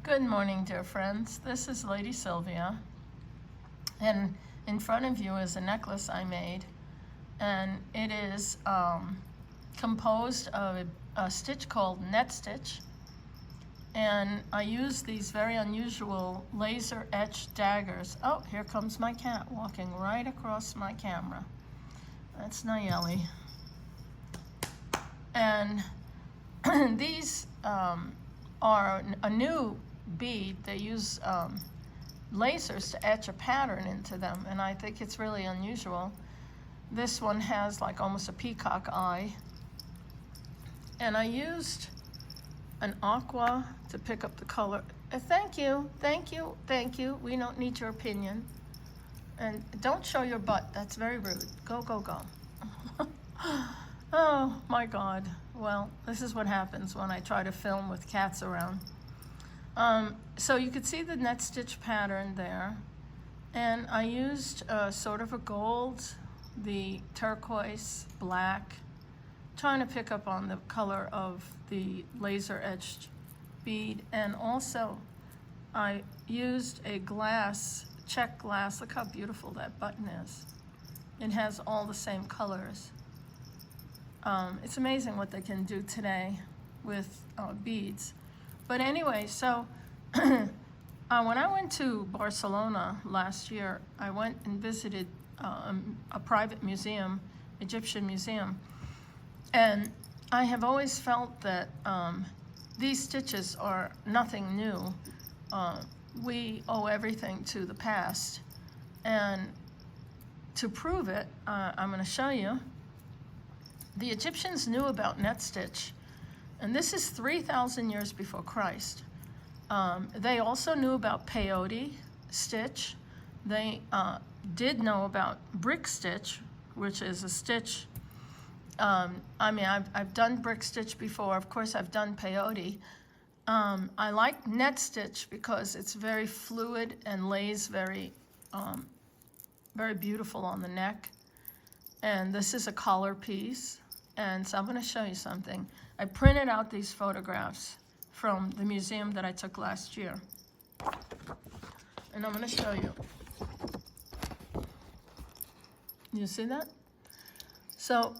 Good morning, dear friends. This is Lady Sylvia, and in front of you is a necklace I made, and it is composed of a stitch called net stitch, and I use these very unusual laser etched daggers. Oh, here comes my cat walking right across my camera. That's Nayeli. And these are a new bead. They use lasers to etch a pattern into them, and I think it's really unusual. This one has like almost a peacock eye, and I used an aqua to pick up the color. Thank you, thank you, thank you. We don't need your opinion. And don't show your butt, that's very rude. Go, go, go. Oh my God. Well, this is what happens when I try to film with cats around. So you could see the net stitch pattern there. And I used sort of a gold, the turquoise, black, trying to pick up on the color of the laser etched bead. And also I used a glass, check glass. Look how beautiful that button is. It has all the same colors. It's amazing what they can do today with beads. But anyway, so when I went to Barcelona last year, I went and visited a private museum, Egyptian museum. And I have always felt that these stitches are nothing new. We owe everything to the past. And to prove it, I'm going to show you. The Egyptians knew about net stitch, and this is 3,000 years before Christ. They also knew about peyote stitch. They did know about brick stitch, which is a stitch. I mean, I've done brick stitch before. Of course, I've done peyote. I like net stitch because it's very fluid and lays very, very beautiful on the neck. And this is a collar piece. And so I'm going to show you something. I printed out these photographs from the museum that I took last year. And I'm going to show you. You see that? So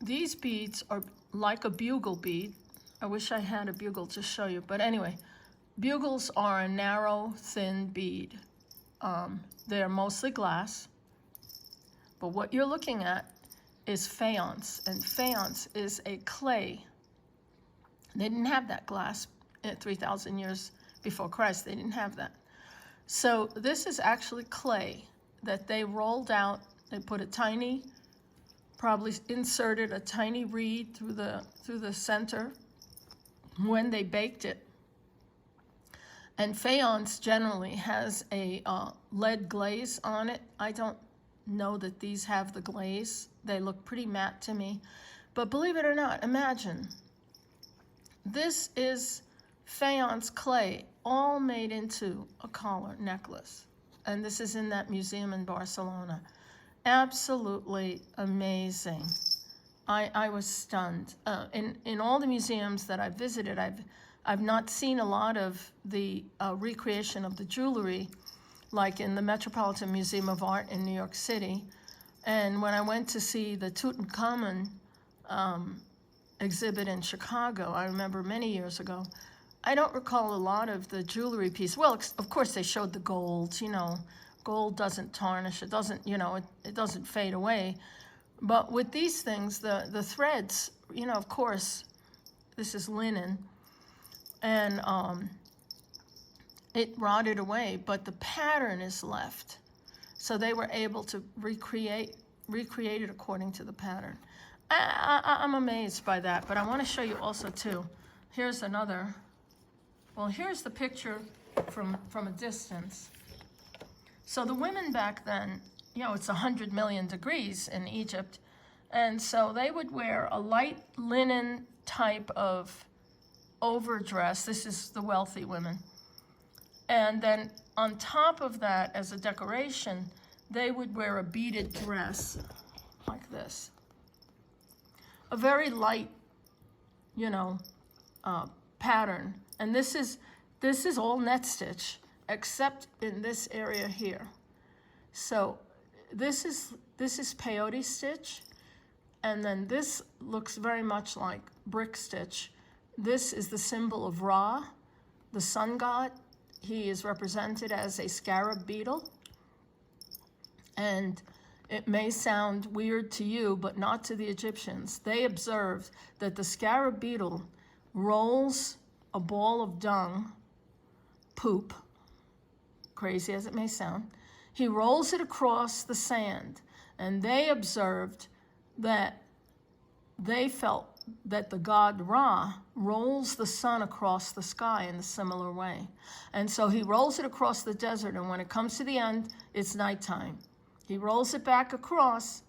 these beads are like a bugle bead. I wish I had a bugle to show you. But anyway, bugles are a narrow, thin bead. They're mostly glass. But what you're looking at is faience, and faience is a clay. They didn't have that glass 3,000 years before Christ. They didn't have that. So this is actually clay that they rolled out. They put a tiny, probably inserted a tiny reed through the center when they baked it. And faience generally has a lead glaze on it. I don't know that these have the glaze. They look pretty matte to me. But believe it or not, imagine. This is faience clay, all made into a collar necklace. And this is in that museum in Barcelona. Absolutely amazing. I was stunned. In all the museums that I've visited, I've not seen a lot of the recreation of the jewelry, like in the Metropolitan Museum of Art in New York City. And when I went to see the Tutankhamun exhibit in Chicago, I remember many years ago, I don't recall a lot of the jewelry piece. Well, of course they showed the gold, you know, gold doesn't tarnish, it doesn't, you know, it doesn't fade away. But with these things, the threads, you know, of course, this is linen, and it rotted away, but the pattern is left. So they were able to recreate it according to the pattern. I'm amazed by that, but I want to show you also too. Here's another. Well, here's the picture from a distance. So the women back then, you know, it's 100 million degrees in Egypt, and so they would wear a light linen type of overdress. This is the wealthy women. And then on top of that, as a decoration, they would wear a beaded dress like this. A very light, you know, pattern. And this is This is all net stitch, except in this area here. So this is peyote stitch, and then this looks very much like brick stitch. This is the symbol of Ra, the sun god. He is represented as a scarab beetle. And it may sound weird to you, but not to the Egyptians. They observed that the scarab beetle rolls a ball of dung, poop, crazy as it may sound. He rolls it across the sand, and they observed that they felt that the god Ra rolls the sun across the sky in a similar way. And so he rolls it across the desert, and when it comes to the end, it's nighttime. He rolls it back across,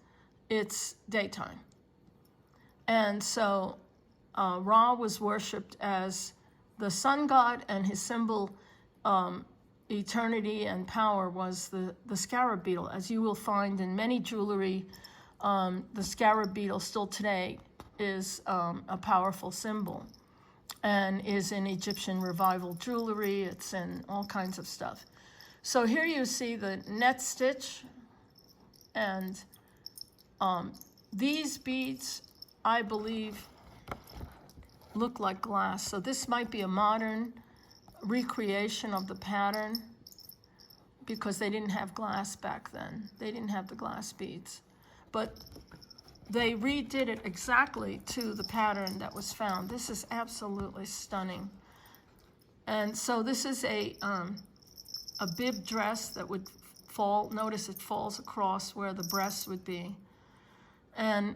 it's daytime. And so Ra was worshipped as the sun god, and his symbol, eternity and power, was the scarab beetle. As you will find in many jewelry, the scarab beetle still today is a powerful symbol, and is in Egyptian revival jewelry. It's in all kinds of stuff. So here you see the net stitch, and these beads, I believe, look like glass. So this might be a modern recreation of the pattern, because they didn't have glass back then. They didn't have the glass beads. But they redid it exactly to the pattern that was found. This is absolutely stunning. And so this is a bib dress that would fall. Notice it falls across where the breasts would be. And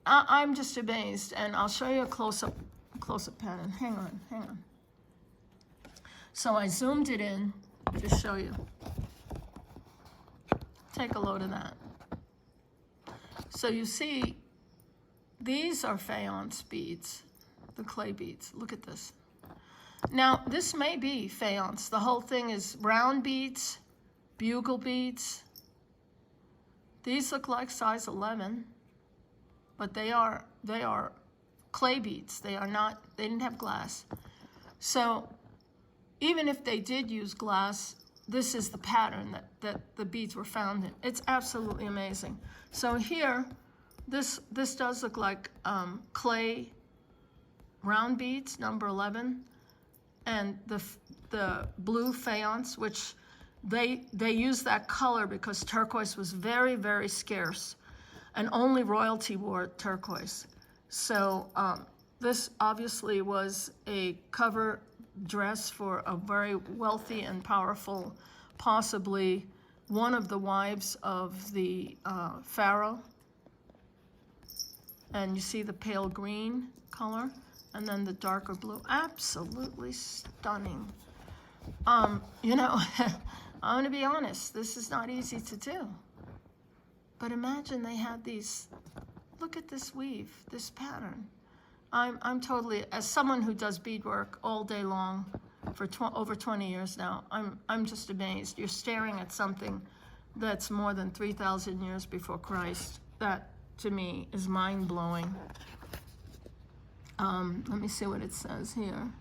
I'm just amazed. And I'll show you a close-up pattern. Hang on. So I zoomed it in to show you. Take a load of that. So you see, these are faience beads, the clay beads. Look at this. Now, this may be faience. The whole thing is round beads, bugle beads. These look like size 11, but they are clay beads. They didn't have glass. So even if they did use glass, this is the pattern that the beads were found in. It's absolutely amazing. So here, this does look like clay round beads, number 11, and the blue faience, which they use that color because turquoise was very, very scarce, and only royalty wore turquoise. So this obviously was a cover dress for a very wealthy and powerful, possibly one of the wives of the pharaoh. And you see the pale green color, and then the darker blue. Absolutely stunning. You know, I'm gonna be honest, this is not easy to do. But imagine they had these, look at this weave, this pattern. I'm totally, as someone who does beadwork all day long for over 20 years now, I'm just amazed. You're staring at something that's more than 3,000 years before Christ. That, to me, is mind-blowing. Let me see what it says here.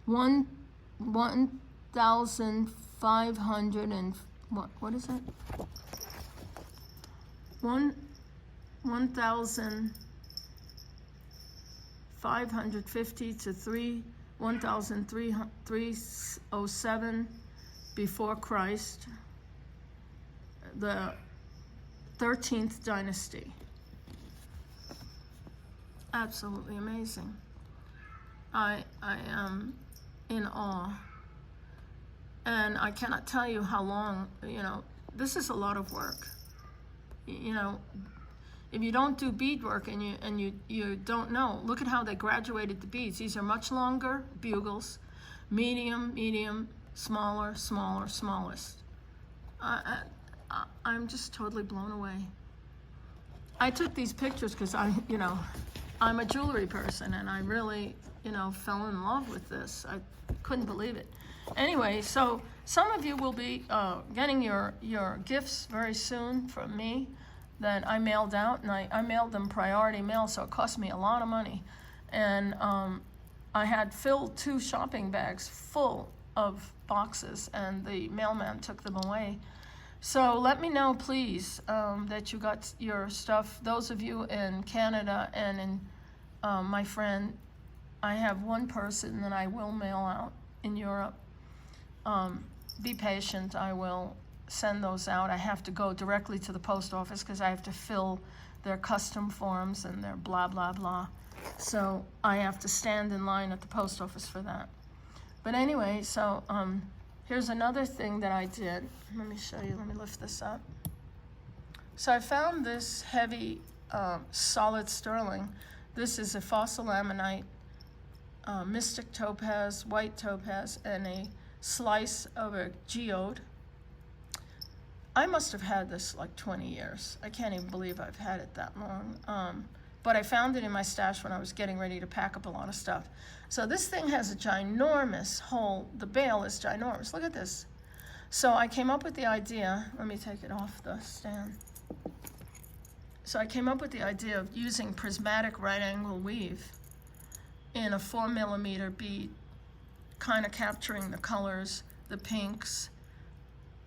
1,500 and what is it? 1,550 to 1,307 before Christ, the 13th dynasty. Absolutely amazing. I am in awe. And I cannot tell you how long, you know, this is a lot of work. You know, if you don't do beadwork and you don't know, look at how they graduated the beads. These are much longer bugles, medium, smaller, smallest. I'm just totally blown away. I took these pictures because I'm a jewelry person, and I really, fell in love with this. I couldn't believe it. Anyway, so some of you will be getting your gifts very soon from me. that I mailed out, and I mailed them priority mail, so it cost me a lot of money. And I had filled 2 shopping bags full of boxes, and the mailman took them away. So let me know, please, that you got your stuff. Those of you in Canada and in my friend, I have one person that I will mail out in Europe. Be patient. I will send those out. I have to go directly to the post office because I have to fill their custom forms and their blah, blah, blah. So I have to stand in line at the post office for that. But anyway, so here's another thing that I did. Let me show you. Let me lift this up. So I found this heavy solid sterling. This is a fossil ammonite, mystic topaz, white topaz, and a slice of a geode. I must have had this like 20 years. I can't even believe I've had it that long. But I found it in my stash when I was getting ready to pack up a lot of stuff. So this thing has a ginormous hole. The bale is ginormous. Look at this. So I came up with the idea. Let me take it off the stand. So I came up with the idea of using prismatic right angle weave in a 4mm bead, kind of capturing the colors, the pinks,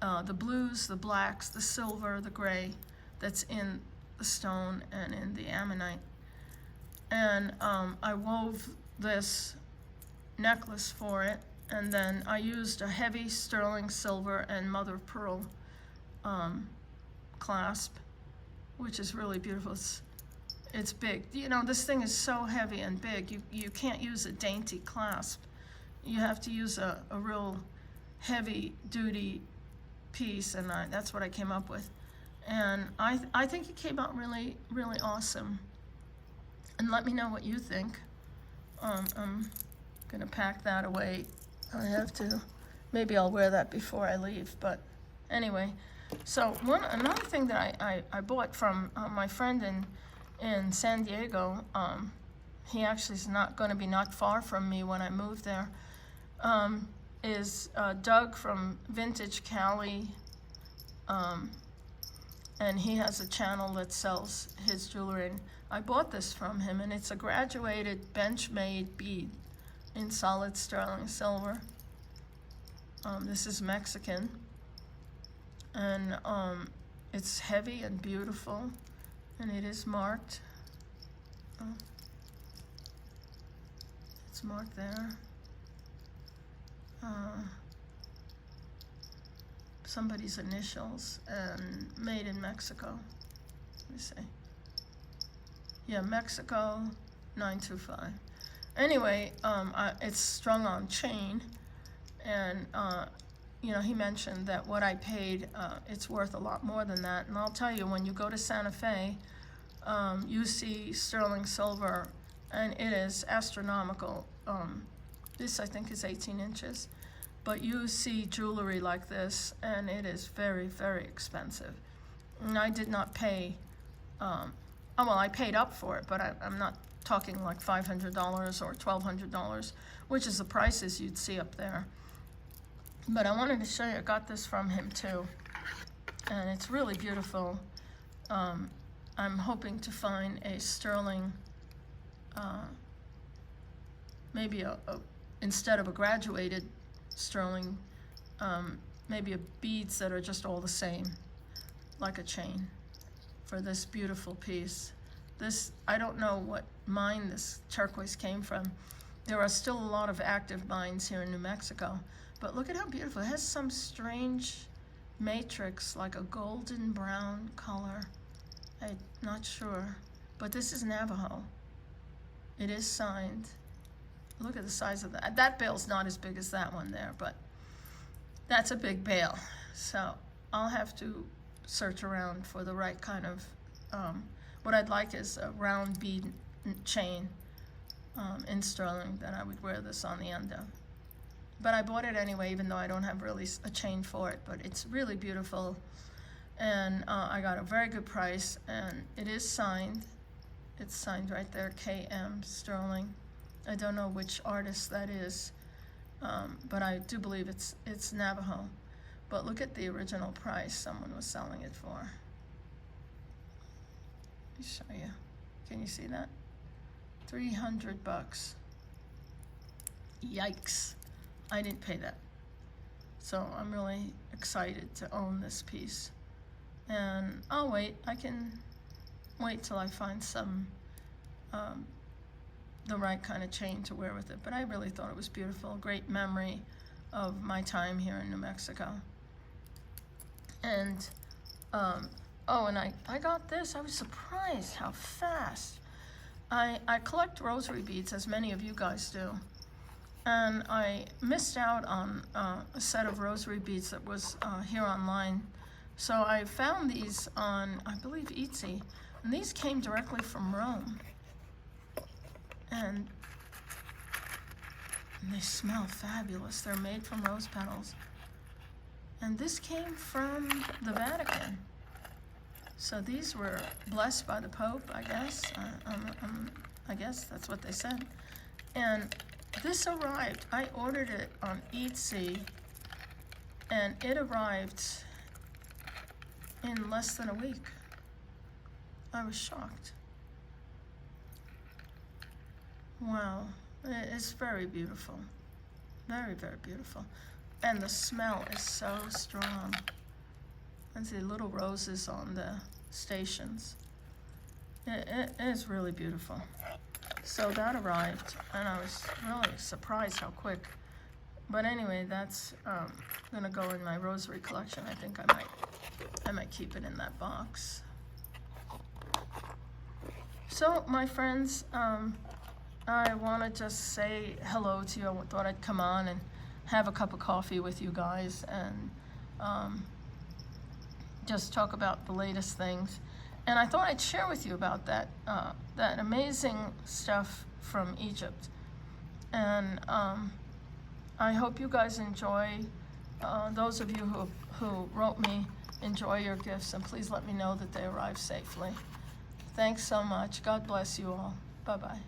the blues, the blacks, the silver, the gray that's in the stone and in the ammonite. And I wove this necklace for it, and then I used a heavy sterling silver and mother of pearl clasp, which is really beautiful. It's big. You know, this thing is so heavy and big, you can't use a dainty clasp. You have to use a real heavy duty piece, and that's what I came up with. And I think it came out really, really awesome. And let me know what you think. I'm gonna pack that away. I have to. Maybe I'll wear that before I leave. But anyway, so another thing that I bought from my friend in San Diego. He actually is not far from me when I moved there. Is Doug from Vintage Cali. And he has a channel that sells his jewelry. And I bought this from him, and it's a graduated bench-made bead in solid sterling silver. This is Mexican, and it's heavy and beautiful, and it is marked. It's marked there. Somebody's initials, and made in Mexico. Let me see. Yeah, Mexico 925. Anyway, it's strung on chain, and you know, he mentioned that what I paid, it's worth a lot more than that. And I'll tell you, when you go to Santa Fe, you see sterling silver, and it is astronomical. This, I think, is 18 inches. But you see jewelry like this, and it is very, very expensive. And I did not pay, well, I paid up for it, but I'm not talking like $500 or $1,200, which is the prices you'd see up there. But I wanted to show you, I got this from him too, and it's really beautiful. I'm hoping to find a sterling, maybe instead of a graduated sterling, maybe beads that are just all the same, like a chain, for this beautiful piece. This, I don't know what mine this turquoise came from. There are still a lot of active mines here in New Mexico, but look at how beautiful. It has some strange matrix, like a golden brown color. I'm not sure, but this is Navajo. It is signed. Look at the size of that. That bale's not as big as that one there, but that's a big bale. So I'll have to search around for the right kind of, what I'd like is a round bead chain in sterling that I would wear this on the end of. But I bought it anyway, even though I don't have really a chain for it, but it's really beautiful. And I got a very good price, and it is signed. It's signed right there, KM Sterling. I don't know which artist that is, but I do believe it's Navajo. But look at the original price someone was selling it for. me show you. Can you see that? $300. Yikes. I didn't pay that. So I'm really excited to own this piece. And I'll wait. I can wait till I find some the right kind of chain to wear with it. But I really thought it was beautiful. Great memory of my time here in New Mexico. And oh, and I got this. I was surprised how fast. I collect rosary beads, as many of you guys do. And I missed out on a set of rosary beads that was here online. So I found these on, I believe, Etsy. And these came directly from Rome. And they smell fabulous. They're made from rose petals. And this came from the Vatican. So these were blessed by the Pope, I guess. I guess that's what they said. And this arrived. I ordered it on Etsy, and it arrived in less than a week. I was shocked. Wow, it's very beautiful. Very, very beautiful. And the smell is so strong. And the little roses on the stations. It is really beautiful. So that arrived, and I was really surprised how quick. But anyway, that's gonna go in my rosary collection. I think I might keep it in that box. So my friends, I want to just say hello to you. I thought I'd come on and have a cup of coffee with you guys and just talk about the latest things. And I thought I'd share with you about that that amazing stuff from Egypt. And I hope you guys enjoy. Those of you who wrote me, enjoy your gifts, and please let me know that they arrive safely. Thanks so much. God bless you all. Bye-bye.